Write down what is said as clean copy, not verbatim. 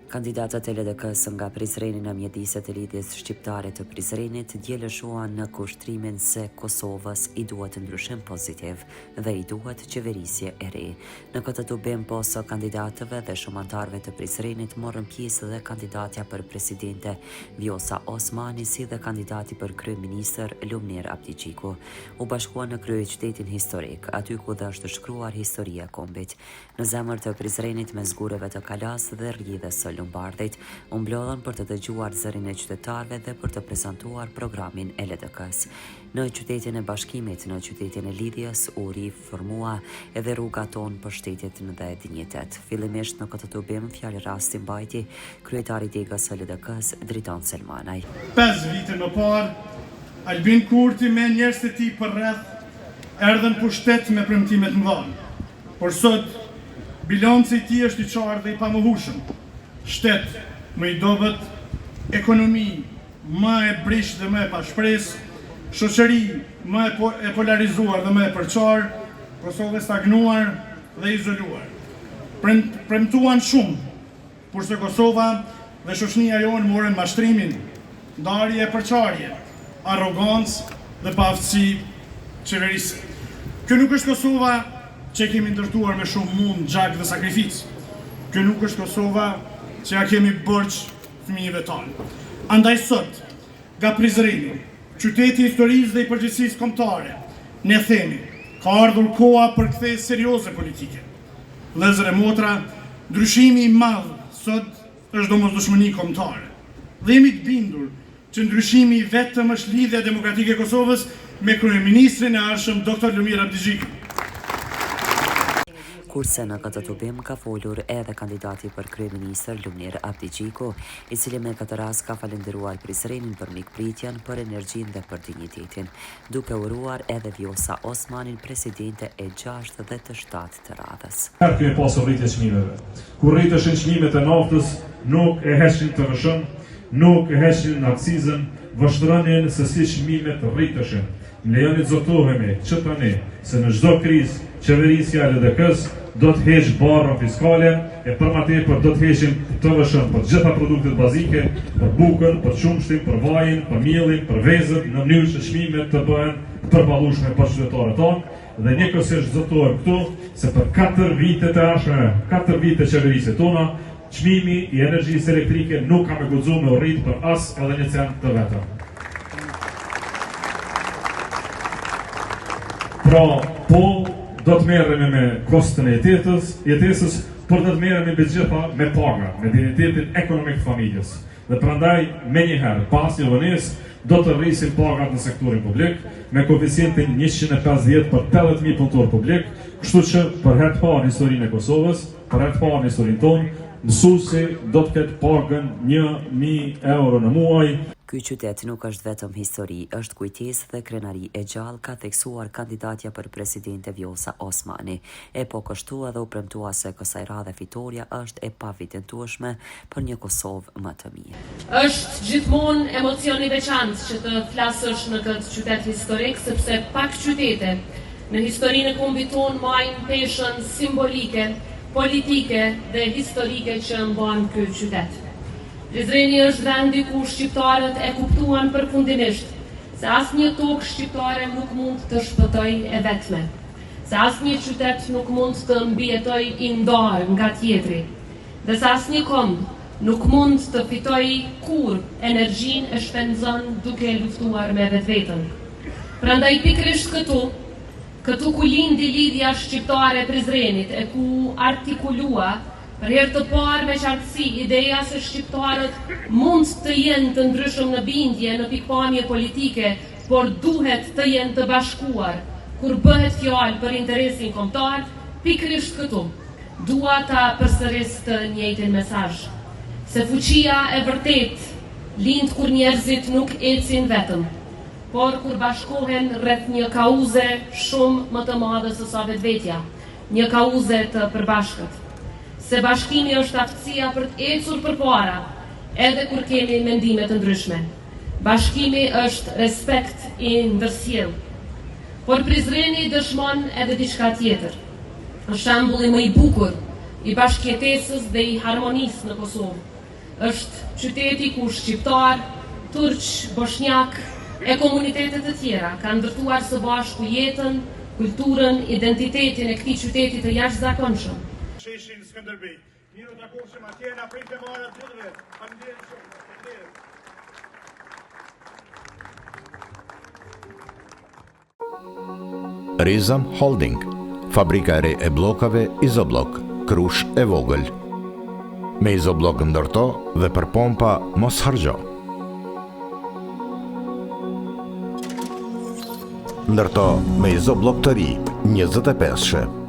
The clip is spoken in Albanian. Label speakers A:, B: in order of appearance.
A: Kandidatët e LDK-s nga Prizreni në mjediset e lidhjes shqiptare të Prizrenit djelëshuan në kushtrimin se Kosovës i duhet ndryshim pozitiv dhe i duhet qeverisje e re. Në këtë tubim poso kandidatëve dhe shumantarëve të Prizrenit morën pjesë dhe kandidatja për presidente Vjosa Osmani si dhe kandidati për kryeministër Lumnir Abdigjiku. U bashkuan në kryeqytetin historik, aty ku dhe është shkruar historia e kombit. Në zemër të Prizrenit me zgureve të Kalas dhe rrjedhës së Lombardit, u mblodhen për të dëgjuar zërin e qytetarëve dhe për të prezantuar programin e LDK-s. Në qytetin e bashkimit, në qytetin e lidhjes, u riformua edhe rruga tonë për shtetin dhe dinjitet. Fillimisht në këtë tubim, fjali rasti mbajti kryetari degës së LDK-s, Dritan Selmanaj.
B: 5 vite më parë, Albin Kurti me njerëz të tij për rreth erdhën pushtet me premtime të mëdha. Por sot bilanci i tij është i qartë dhe i pamohueshëm. Shtet më i dobët, ekonomi më e brish dhe më e pashpresë, shoqëri më e polarizuar dhe më e përçar, Kosovë stagnuar dhe izoluar. Premtuan shumë, kurse Kosova dhe shoqënia jonë morën mashtrimin, ndarje e përçarje, arrogancë dhe paaftësi qeverisë. Kjo nuk është Kosova që kemi ndërtuar me shumë mund, gjak dhe sakrificë. Kjo nuk është Kosova që ja kemi bërç fëmijëve tanë. Andaj sot, nga Prizreni, qyteti i historisë dhe i përgjegjësisë kombëtare, ne themi, ka ardhur koha për kthesë serioze politike. Vëllezër e motra, ndryshimi i madh sot është domosdoshmëri kombëtare. Dhe jemi të bindur që ndryshimi vetëm është lidhja demokratike e Kosovës me kryeministrin e ardhshëm Dr. Lumnir Abdigjiku.
A: Kurse në këtë tubim ka folur edhe kandidati për kryeministër Lumnir Abdigjiku, i cili me këtë rast ka falendëruar Prizrenin për mikpritjen, për energjinë dhe për dinjitetin, duke uruar edhe Vjosa Osmanin presidente e 6 dhe të 7 të radhës.
C: Herë kemi pasur rritje çmimeve. Kur rriteshin çmimet e naftës, nuk e heshin të rëshën, nuk e heshin akcizën, vështronin se si çmimet rriteshin. Lejoni të zotohemi që tani se në çdo krizë qeverisja e LDK-s do të heqë barrën fiskale e për më tepër do të heqin të vëshën për gjitha produktet bazike, për bukën, për qumshtin, për vajin, për mielin, për vezën, në mënyrë që çmimet të bëhen të përballueshme për qytetarët tonë dhe njëkohësisht zotohem këtu se për 4 vite të ardhshme, 4 vite qeverisë tona, çmimi i energjisë elektrike nuk ka me guxuar me u rrit për as edhe 1 cent të vetëm. Pra, po do të merremi me kostën e jetesës, por do të merremi me gjitha me paga, me dinjitetin ekonomik të familjes. Dhe prandaj, menjëherë, pas një vonesë, do të rrisin pagat në sektorin publik, me koeficientin 150 për 80.000 punëtor publik, kështu që për herë të parë në historinë e Kosovës, për herë të parë në historinë tonë, mësuesi do të ketë pagën 1.000 euro në muaj.
A: Ky qytet nuk është vetëm histori, është kujtesë dhe krenari e gjallë, ka theksuar kandidatja për presidente Vjosa Osmani. E po kështu edhe u premtua se kësaj radhe fitoria është e pavitentueshme për një Kosovë më të mirë.
D: Është gjithmonë emocion i veçantë që të flasësh në këtë qytet historik, sepse pak qytete në historinë e kombit tonë majnë peshën simbolike, politike dhe historike që mban ky qytet. Prizreni është vendi ku shqiptarët e kuptuan përfundimisht se asnjë tokë shqiptare nuk mund të shpëtojë e vetme, se asnjë qytet nuk mund të mbijetojë i ndarë nga tjetri, dhe se asnjë kombë nuk mund të fitojë kur energjinë e shpenzon duke luftuar me vetveten. Prandaj pikërisht këtu ku lindi lidhja shqiptare e Prizrenit e ku artikulua për herë të parë me qartësi ideja se shqiptarët mund të jenë të ndryshëm në bindje, në pikpamje politike, por duhet të jenë të bashkuar kur bëhet fjalë për interesin kombëtar, pikërisht këtu. Dua ta përsëris të njëjtin mesazh, se fuqia e vërtet lind kur njerëzit nuk ecin vetëm, por kur bashkohen rreth një kauze shumë më të madhe se sa vetvetja, një kauze të përbashkët. Se bashkimi është aftësia për të ecur përpara, edhe kur kemi mendime të ndryshme. Bashkimi është respekt i ndërsjellë. Por Prizreni dëshmon edhe diçka tjetër. Është shembulli më i bukur i bashkëjetesës dhe i harmonisë në Kosovë. është qyteti ku shqiptar, turq, bosnjak e komunitetet të tjera kanë ndërtuar së bashku jetën, kulturën, identitetin e këtij qyteti të jashtëzakonshëm.
B: Sheshin Skënderbej. Miru takoshëm atje na pritet marrë gjithëve. Faleminderit shumë.
E: Rizam Holding, fabrika e re e bllokave Izoblok, Krush e vogël. Me Izoblok ndërto dhe për pompa mos harxho. Ndërto me Izoblok të ri, 25-she.